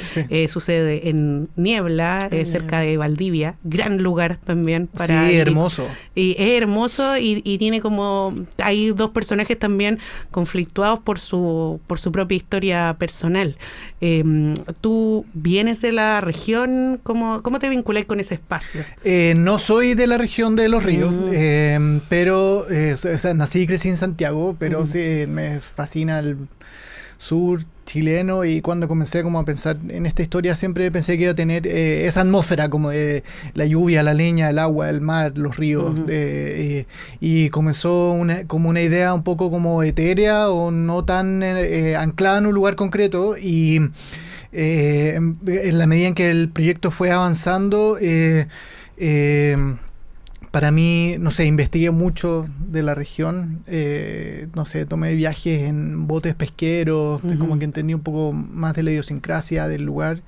sucede en Niebla, cerca de Valdivia, gran lugar también para... Sí, hermoso. Y es hermoso y tiene como... Hay dos personajes también conflictuados por su propia historia personal. ¿Tú vienes de la región? ¿Cómo te vinculás con ese espacio? No soy de la región de Los Ríos, pero o sea, nací y crecí en Santiago, pero sí, me fascina el sur chileno y cuando comencé como a pensar en esta historia siempre pensé que iba a tener esa atmósfera como de la lluvia, la leña, el agua, el mar, los ríos, y comenzó como una idea un poco como etérea o no tan anclada en un lugar concreto y en la medida en que el proyecto fue avanzando para mí, no sé, investigué mucho de la región, no sé, tomé viajes en botes pesqueros, como que entendí un poco más de la idiosincrasia del lugar.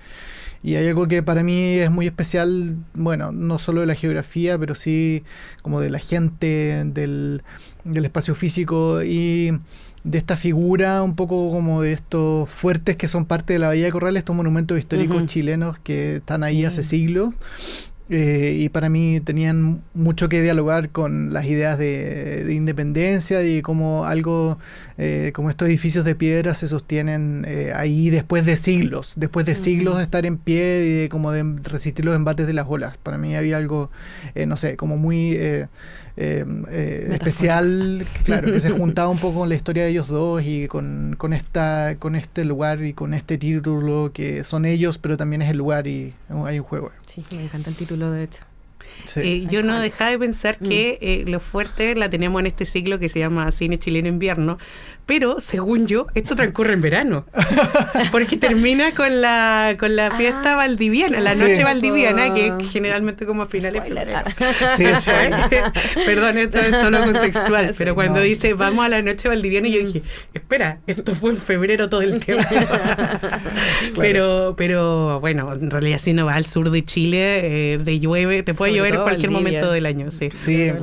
Y hay algo que para mí es muy especial, bueno, no solo de la geografía, pero sí como de la gente, del espacio físico y de esta figura un poco como de estos fuertes que son parte de la Bahía de Corrales, estos monumentos históricos chilenos que están ahí hace siglos. y para mí tenían mucho que dialogar con las ideas de independencia y como algo, como estos edificios de piedra se sostienen ahí después de siglos de estar en pie y como de resistir los embates de las olas. Para mí había algo, no sé, como muy especial, claro, que se juntaba un poco con la historia de ellos dos y con este lugar y con este título que son ellos, pero también es el lugar y hay un juego. Sí, me encanta el título, de hecho. Sí. Yo no dejaba de pensar que lo fuerte la tenemos en este ciclo que se llama Cine Chileno Invierno, pero según yo, esto transcurre en verano, porque termina con la fiesta valdiviana, la noche valdiviana, que es generalmente como a finales de febrero. Sí, Perdón, esto es solo contextual, pero cuando dice vamos a la noche valdiviana, yo dije, espera, esto fue en febrero todo el tiempo. Pero bueno, en realidad si no va al sur de Chile, de llueve, te puede llover en cualquier momento del año. Sí.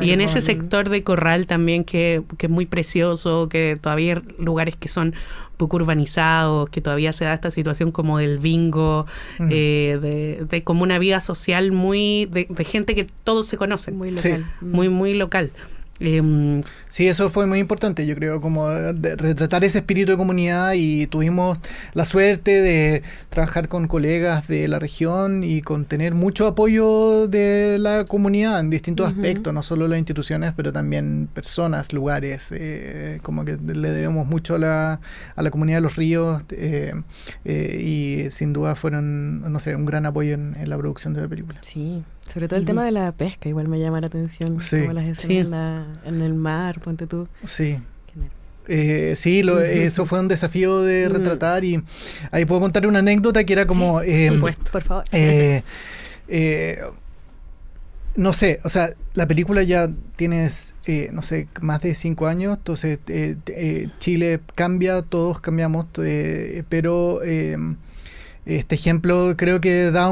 Y en ese sector de Corral también que es muy precioso, que todavía hay lugares que son poco urbanizados, que todavía se da esta situación como del bingo, de como una vida social muy de gente que todos se conocen. Muy local. Sí. Muy local. Sí, eso fue muy importante, yo creo, como de retratar ese espíritu de comunidad, y tuvimos la suerte de trabajar con colegas de la región y con tener mucho apoyo de la comunidad en distintos aspectos, no solo las instituciones, pero también personas, lugares, como que le debemos mucho a la comunidad de Los Ríos, y sin duda fueron, no sé, un gran apoyo en la producción de la película. Sí. Sobre todo el tema de la pesca, igual me llama la atención. Sí. Como las escenas en el mar, ponte tú. Sí. Sí, eso fue un desafío de retratar, y ahí puedo contar una anécdota que era como... por supuesto, por favor. No sé, o sea, la película ya tiene, no sé, más de 5 años, entonces Chile cambia, todos cambiamos, pero... este ejemplo creo que da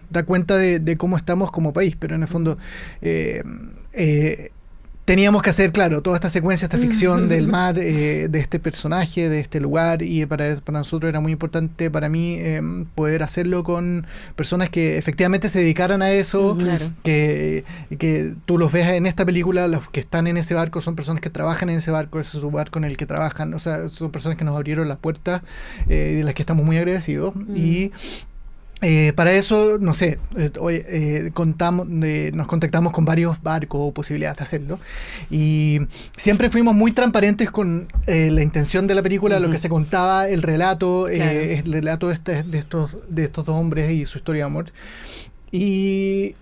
da cuenta de cómo estamos como país, pero en el fondo teníamos que hacer, claro, toda esta secuencia, esta ficción del mar, de este personaje, de este lugar, y para nosotros era muy importante, para mí, poder hacerlo con personas que efectivamente se dedicaran a eso, que tú los ves en esta película, los que están en ese barco son personas que trabajan en ese barco, ese es su barco en el que trabajan, o sea, son personas que nos abrieron las puertas, de las que estamos muy agradecidos, y para eso, no sé, nos contactamos con varios barcos o posibilidades de hacerlo, y siempre fuimos muy transparentes con la intención de la película, lo que se contaba, el relato, el relato de estos dos hombres y su historia de amor. Y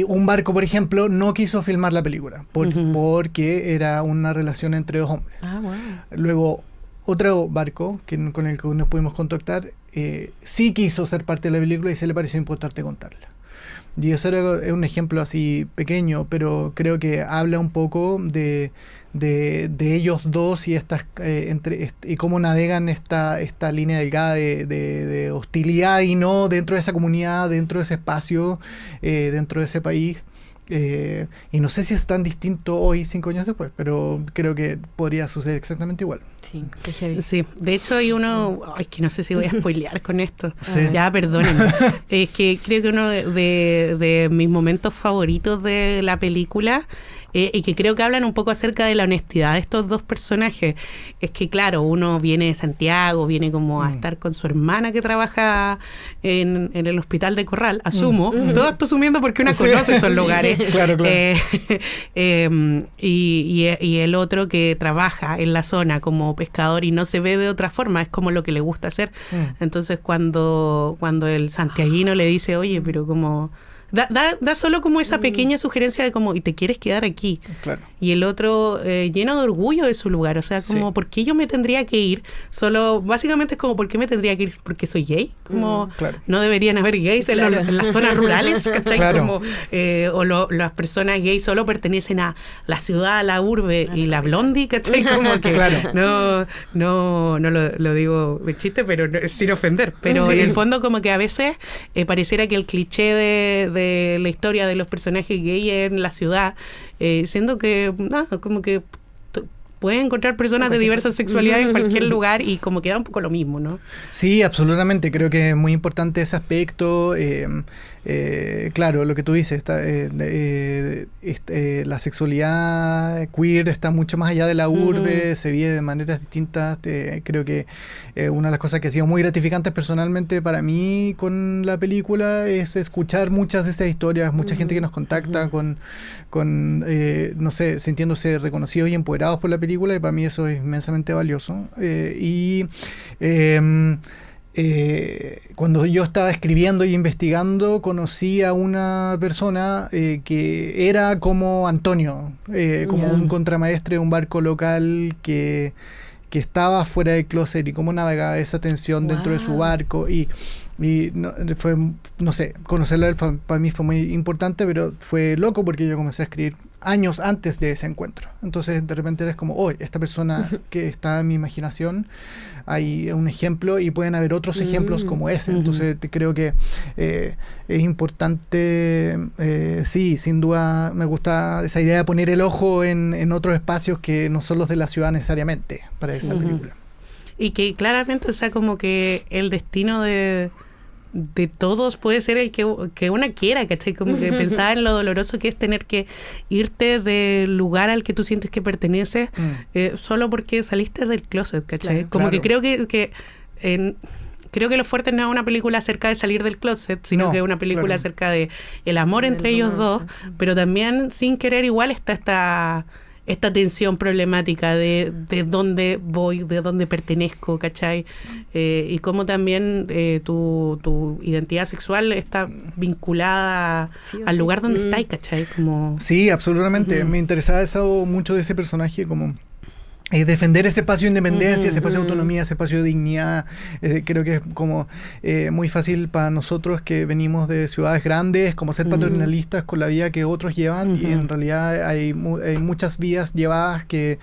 un barco, por ejemplo, no quiso filmar la película porque era una relación entre dos hombres. Wow. Luego, otro barco con el que nos pudimos contactar sí quiso ser parte de la película y se le pareció importante contarla. Y eso es un ejemplo así pequeño, pero creo que habla un poco de ellos dos y estas y cómo navegan esta línea delgada de hostilidad y no dentro de esa comunidad, dentro de ese espacio, dentro de ese país. Y no sé si es tan distinto hoy, 5 años después, pero creo que podría suceder exactamente igual. Sí, qué heavy. Sí, de hecho hay uno, es que no sé si voy a spoilear con esto, Sí. ya perdónenme, es que creo que uno de mis momentos favoritos de la película, y que creo que hablan un poco acerca de la honestidad de estos dos personajes, es que claro, uno viene de Santiago, viene como a estar con su hermana que trabaja en el hospital de Corral, asumo, todo esto asumiendo porque una conoce esos lugares. Claro. Y el otro que trabaja en la zona como pescador y no se ve de otra forma, es como lo que le gusta hacer. Entonces cuando el santiaguino le dice, oye, pero como... Da solo como esa pequeña sugerencia de como, y te quieres quedar aquí. Claro. Y el otro lleno de orgullo de su lugar. O sea, como, ¿por qué yo me tendría que ir? Solo, básicamente es como, ¿por qué me tendría que ir? ¿Porque soy gay? Como, no deberían haber gays en las zonas rurales, ¿cachai? Como, las personas gays solo pertenecen a la ciudad, a la urbe, y la blondie, ¿cachai? Como que no lo digo de chiste, pero sin ofender. Pero en el fondo como que a veces pareciera que el cliché de la historia de los personajes gay en la ciudad, siendo que como que puedes encontrar personas de diversas sexualidades en cualquier lugar y como queda un poco lo mismo, ¿no? Sí, absolutamente. Creo que es muy importante ese aspecto. Claro, lo que tú dices, la sexualidad queer está mucho más allá de la urbe, se vive de maneras distintas. Creo que una de las cosas que ha sido muy gratificantes personalmente para mí con la película es escuchar muchas de esas historias, mucha gente que nos contacta con no sé, sintiéndose reconocidos y empoderados por la película, y para mí eso es inmensamente valioso. Cuando yo estaba escribiendo y investigando, conocí a una persona que era como Antonio, como un contramaestre de un barco local que estaba fuera del closet, y cómo navegaba esa tensión dentro de su barco, y no sé, conocerlo a él para mí fue muy importante, pero fue loco porque yo comencé a escribir años antes de ese encuentro. Entonces de repente eres como, esta persona que está en mi imaginación, hay un ejemplo y pueden haber otros ejemplos como ese. Entonces creo que es importante, sí, sin duda me gusta esa idea de poner el ojo en otros espacios que no son los de la ciudad necesariamente para esa película. Y que claramente, o sea, como que el destino de todos puede ser el que una quiera, ¿cachai? Como que pensaba en lo doloroso que es tener que irte del lugar al que tú sientes que perteneces solo porque saliste del closet, ¿cachai? Claro, como que creo que Lo Fuerte no es una película acerca de salir del closet, sino que es una película acerca de el amor entre ellos dos, pero también sin querer igual está esta tensión problemática de dónde voy, de dónde pertenezco, ¿cachai? Y cómo también tu identidad sexual está vinculada al lugar donde estáis, ¿cachai? Como... Sí, absolutamente. Me interesaba mucho de ese personaje, como defender ese espacio de independencia, ese espacio de autonomía, ese espacio de dignidad. Creo que es como muy fácil para nosotros que venimos de ciudades grandes, como ser paternalistas con la vida que otros llevan, y en realidad hay muchas vidas llevadas que,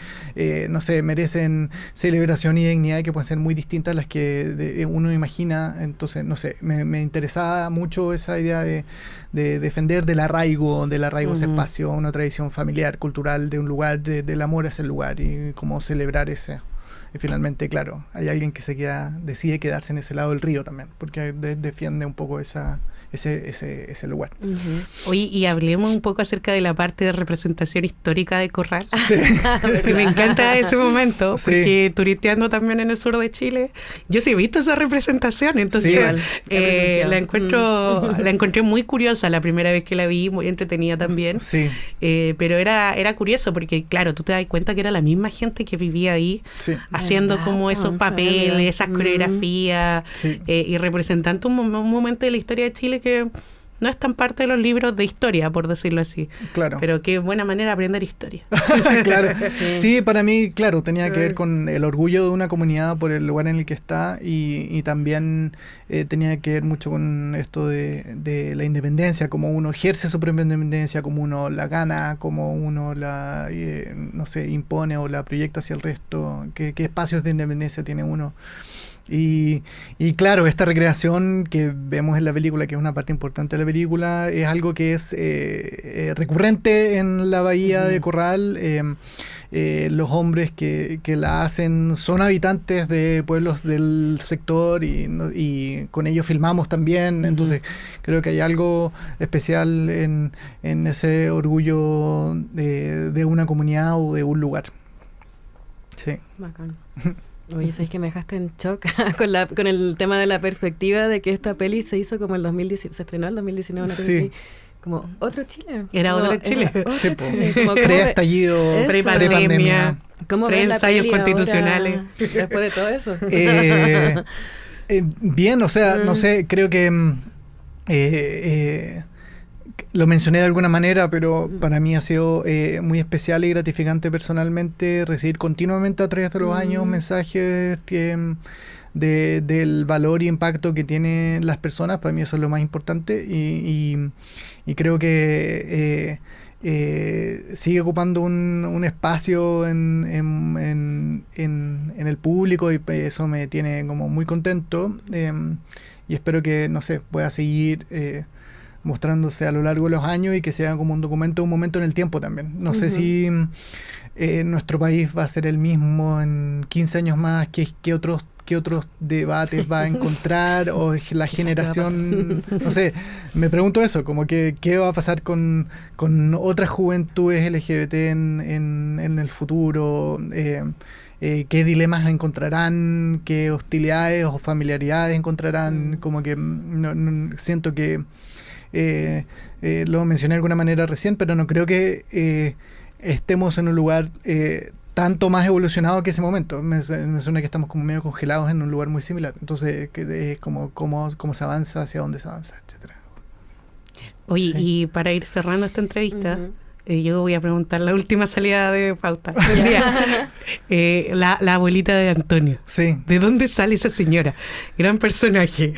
no sé, merecen celebración y dignidad, y que pueden ser muy distintas a las que uno imagina. Entonces, no sé, me interesaba mucho esa idea de defender del arraigo ese espacio, una tradición familiar, cultural, de un lugar, del amor a ese lugar, y cómo celebrar ese. Y finalmente, claro, hay alguien que decide quedarse en ese lado del río también, porque defiende un poco ese lugar. Oye, y hablemos un poco acerca de la parte de representación histórica de Corral. Sí. Que me encanta ese momento, porque turisteando también en el sur de Chile, yo sí he visto esa representación, entonces la encontré muy curiosa la primera vez que la vi, muy entretenida también. Sí. Pero era curioso porque, claro, tú te das cuenta que era la misma gente que vivía ahí, haciendo como esos papeles, esas coreografías, y representando un momento de la historia de Chile que no es tan parte de los libros de historia, por decirlo así. Claro. Pero qué buena manera de aprender historia. Claro. Sí, para mí, claro, tenía que ver con el orgullo de una comunidad por el lugar en el que está, y también tenía que ver mucho con esto de la independencia, como uno ejerce su propia independencia, como uno la gana, como uno la, no sé, impone o la proyecta hacia el resto, qué espacios de independencia tiene uno. Y claro, esta recreación que vemos en la película, que es una parte importante de la película, es algo que es recurrente en la bahía de Corral. Los hombres que la hacen son habitantes de pueblos del sector, y con ellos filmamos también. Entonces creo que hay algo especial en ese orgullo de una comunidad o de un lugar. Sí. Bacán. Oye, ¿sabes que me dejaste en shock con el tema de la perspectiva de que esta peli se hizo como el 2019, se estrenó en el 2019, una cosa así? Como otro Chile. Era otro Chile. Pre-estallido, pre-pandemia. ¿Cómo ves la pre-ensayos peli constitucionales. ahora, después de todo eso? Bien, o sea, no sé, creo que lo mencioné de alguna manera, pero para mí ha sido muy especial y gratificante personalmente recibir continuamente a través de los años mensajes del valor y impacto que tienen las personas. Para mí eso es lo más importante, y creo que sigue ocupando un espacio en el público, y eso me tiene como muy contento, y espero que, no sé, pueda seguir mostrándose a lo largo de los años, y que sea como un documento, un momento en el tiempo también. No sé si nuestro país va a ser el mismo en 15 años más, qué otros debates va a encontrar, o la generación, no sé, me pregunto eso, como que qué va a pasar con otras juventudes LGBT en el futuro, qué dilemas encontrarán, qué hostilidades o familiaridades encontrarán, como que siento que lo mencioné de alguna manera recién, pero no creo que estemos en un lugar tanto más evolucionado que ese momento. Me suena que estamos como medio congelados en un lugar muy similar. Entonces, cómo se avanza, hacia dónde se avanza, etcétera. Oye, y para ir cerrando esta entrevista, yo voy a preguntar la última salida de pauta del día. La abuelita de Antonio. Sí. ¿De dónde sale esa señora? Gran personaje.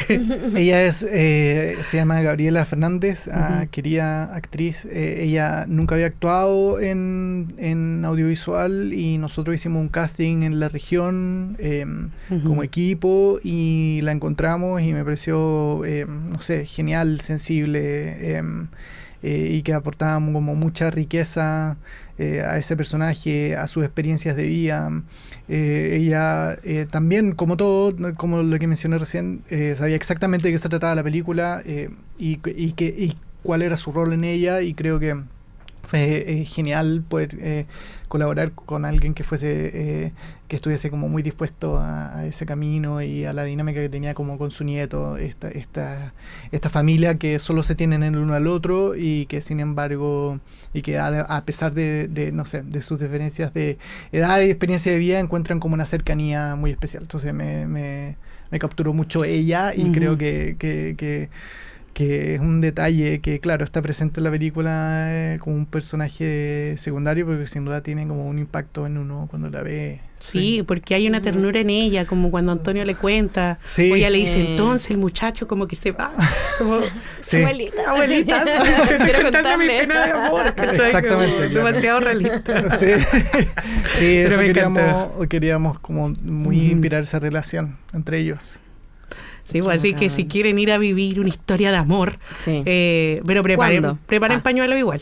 Ella se llama Gabriela Fernández, querida actriz. Ella nunca había actuado en audiovisual y nosotros hicimos un casting en la región como equipo y la encontramos y me pareció, no sé, genial, sensible. Y que aportaba como mucha riqueza a ese personaje, a sus experiencias de vida. Ella también, como todo, como lo que mencioné recién, sabía exactamente de qué se trataba la película y cuál era su rol en ella, y creo que fue genial poder colaborar con alguien que que estuviese como muy dispuesto a ese camino y a la dinámica que tenía como con su nieto, esta familia que solo se tienen el uno al otro y que sin embargo, y que a pesar de no sé, de sus diferencias de edad y experiencia de vida, encuentran como una cercanía muy especial. Entonces me capturó mucho ella y creo que es un detalle que, claro, está presente en la película como un personaje secundario, porque sin duda tiene como un impacto en uno cuando la ve. Sí, porque hay una ternura en ella, como cuando Antonio le cuenta, o ella le dice, entonces el muchacho como que se va, como, abuelita, te estoy contando mi pena de amor. Exactamente. Claro. Demasiado realista. Sí, eso queríamos como muy inspirar esa relación entre ellos. Sí, pues, así que si quieren ir a vivir una historia de amor, pero preparen pañuelo igual.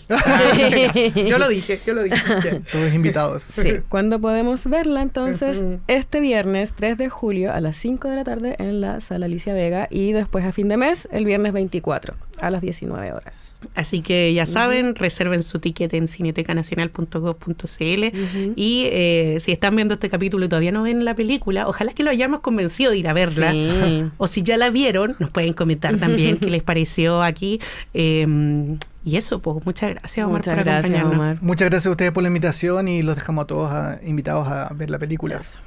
Yo lo dije. Todos invitados. Sí, ¿cuándo podemos verla? Entonces, este viernes 3 de julio a las 5 de la tarde en la Sala Alicia Vega, y después a fin de mes, el viernes 24 a las 19 horas. Así que ya saben, reserven su ticket en cinetecanacional.gov.cl y si están viendo este capítulo y todavía no ven la película, ojalá que lo hayamos convencido de ir a verla. Sí. O si ya la vieron, nos pueden comentar también qué les pareció aquí. Y eso, pues muchas gracias, Omar, por acompañarnos. Omar. Muchas gracias a ustedes por la invitación y los dejamos a todos invitados a ver la película. Eso.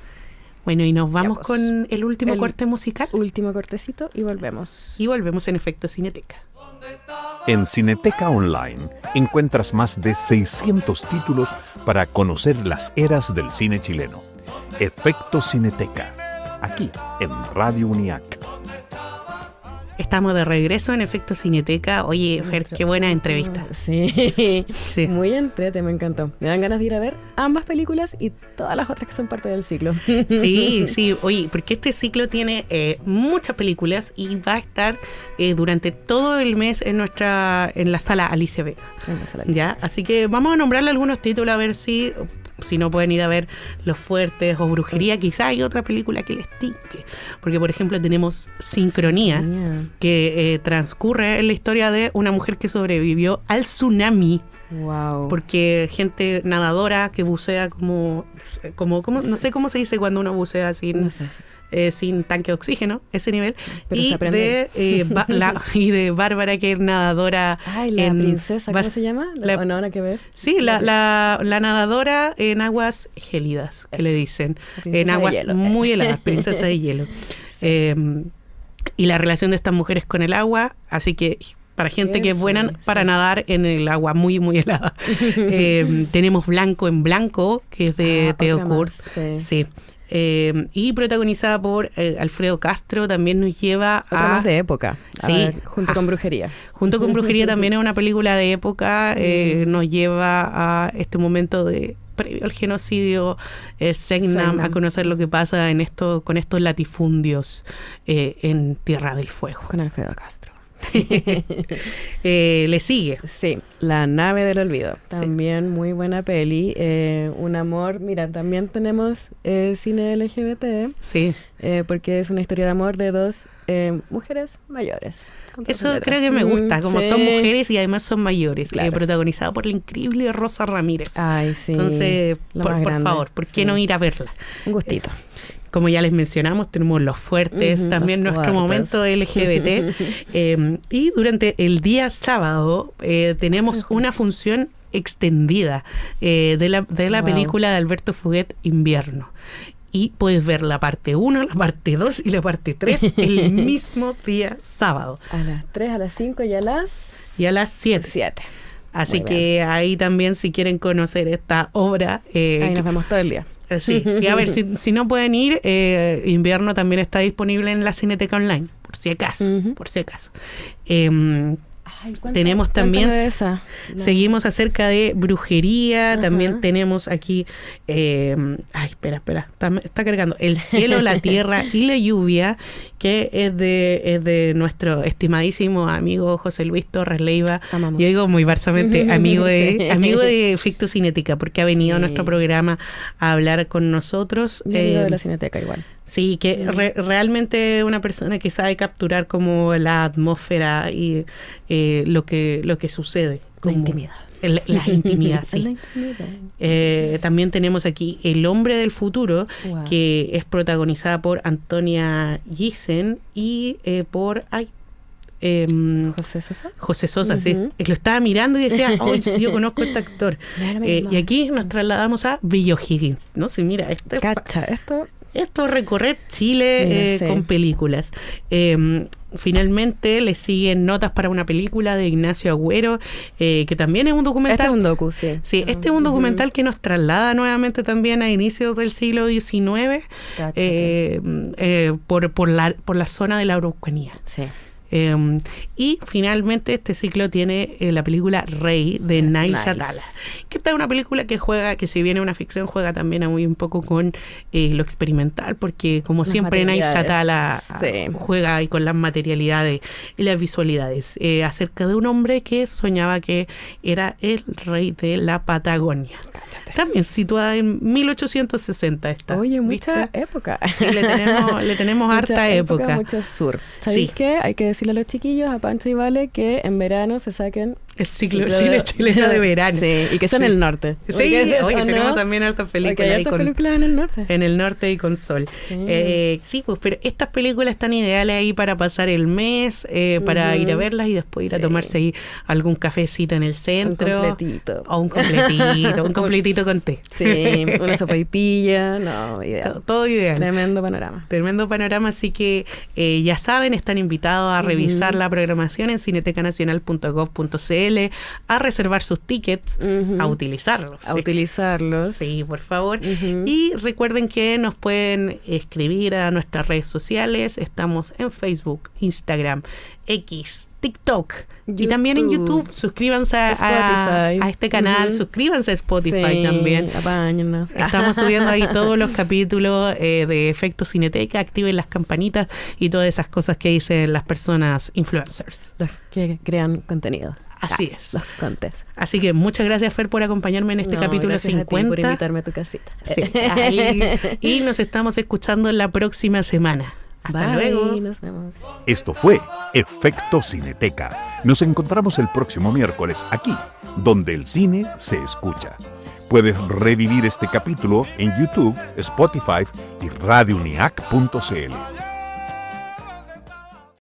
Bueno, y nos vamos con el último corte musical. Último cortecito y volvemos. Y volvemos en Efecto Cineteca. En Cineteca Online encuentras más de 600 títulos para conocer las eras del cine chileno. Efecto Cineteca, aquí en Radio UNIAC. Estamos de regreso en Efecto Cineteca. Oye, Fer, qué buena entrevista. Sí. Muy entrete, me encantó. Me dan ganas de ir a ver ambas películas y todas las otras que son parte del ciclo. Sí. Oye, porque este ciclo tiene muchas películas y va a estar durante todo el mes en la Sala Alicia Vega. ¿Ya? Así que vamos a nombrarle algunos títulos a ver si no pueden ir a ver Los Fuertes o Brujería, quizá hay otra película que les tinque. Porque, por ejemplo, tenemos Sincronía, que transcurre en la historia de una mujer que sobrevivió al tsunami. Wow. Porque gente nadadora que bucea como no sé cómo se dice cuando uno bucea sin... No sé. Sin tanque de oxígeno, ese nivel. Pero y de Bárbara, que es nadadora. Ay, la princesa, ¿cómo se llama? No, nada que ver. Sí, la nadadora en aguas gélidas, que le dicen. En aguas muy heladas, princesa de hielo. Y la relación de estas mujeres con el agua, así que para gente que es buena para nadar en el agua muy, muy helada. Tenemos Blanco en Blanco, que es de Theo Kurt. Sí. Y protagonizada por Alfredo Castro, también nos lleva otra más de época, junto con Brujería. Junto con Brujería también es una película de época, nos lleva a este momento de previo al genocidio, Segnam, a conocer lo que pasa con estos latifundios en Tierra del Fuego. Con Alfredo Castro. Le sigue. Sí, La nave del olvido. También muy buena peli. Un amor. Mira, también tenemos cine LGBT. Sí. Porque es una historia de amor de dos mujeres mayores. Eso creo que me gusta, como sí. son mujeres y además son mayores. Claro. Protagonizado por la increíble Rosa Ramírez. Ay, sí. Entonces, por favor, ¿por qué no ir a verla? Un gustito. Como ya les mencionamos, tenemos Los Fuertes, también los nuestro fuertes. momento LGBT. Y durante el día sábado tenemos una función extendida de la película de Alberto Fuguet, Invierno. Y puedes ver la parte 1, la parte 2 y la parte 3 el mismo día sábado. A las 3, a las 5 y a las 7. Así Muy que ahí también, si quieren conocer esta obra... ahí nos vemos todo el día. Sí, y a ver, si no pueden ir, Invierno también está disponible en la Cineteca Online, por si acaso, Tenemos también, de esa. seguimos acerca de brujería, también tenemos aquí, espera, está cargando, El cielo, la tierra y la lluvia, que es de nuestro estimadísimo amigo José Luis Torres Leiva. Amamos. Yo digo muy barsamente amigo Sí. de Efecto Cinética, porque ha venido a nuestro programa a hablar con nosotros. Yo digo de la Cineteca igual. Sí, que realmente una persona que sabe capturar como la atmósfera y lo que sucede. La intimidad. La intimidad, sí. La intimidad. También tenemos aquí El hombre del futuro, Wow. que es protagonizada por Antonia Giesen y por... José Sosa. José Sosa, sí. Lo estaba mirando y decía, ¡ay, sí, yo conozco a este actor! Y aquí nos trasladamos a Billy O'Higgins, ¿no? Sí, mira, Cacha, esto es recorrer Chile Sí. con películas. Finalmente le siguen Notas para una película de Ignacio Agüero, que también es un documental. Este es un docu, sí. Sí, este es un documental que nos traslada nuevamente también a inicios del siglo XIX, por la zona de la Araucanía. Sí. Y finalmente este ciclo tiene la película Rey de Nay Satala, que esta es una película que juega, que si bien es una ficción, juega también muy un poco con lo experimental, porque como siempre Nay Satala juega ahí con las materialidades y las visualidades, acerca de un hombre que soñaba que era el rey de la Patagonia. También situada en 1860 esta. Oye, ¿viste? mucha época. Sí, le tenemos harta época. Mucho sur. ¿Sabéis Sí. qué? Hay que decirle a los chiquillos, a Pancho y Vale, que en verano se saquen El ciclo cine chileno de verano. Sí, y que son Sí. el norte. Sí, Porque oye, ¿no? tenemos también hartas Porque películas hay ahí hartas películas en el norte. en el norte y con sol. Sí. Sí, pues, pero estas películas están ideales ahí para pasar el mes, para ir a verlas y después ir a Sí. tomarse ahí algún cafecito en el centro. Un completito. O un completito con té. Sí, una sopaipilla. No, ideal. Todo ideal. Tremendo panorama. Tremendo panorama, así que ya saben, están invitados a revisar la programación en cinetecanacional.gov.cl, a reservar sus tickets, a utilizarlos. A utilizarlos. Sí, por favor. Y recuerden que nos pueden escribir a nuestras redes sociales. Estamos en Facebook, Instagram, X, TikTok y también en YouTube. Suscríbanse a este canal, suscríbanse a Spotify también. Apáñennos. Estamos subiendo ahí todos los capítulos de Efecto Cineteca. Activen las campanitas y todas esas cosas que dicen las personas influencers. Los que crean contenido. Así es. Los contes. Así que muchas gracias, Fer, por acompañarme en este capítulo gracias 50. a ti por invitarme a tu casita. Sí, ahí. Y nos estamos escuchando la próxima semana. Hasta Bye, luego. nos vemos. Esto fue Efecto Cineteca. Nos encontramos el próximo miércoles aquí, donde el cine se escucha. Puedes revivir este capítulo en YouTube, Spotify y radiouniac.cl.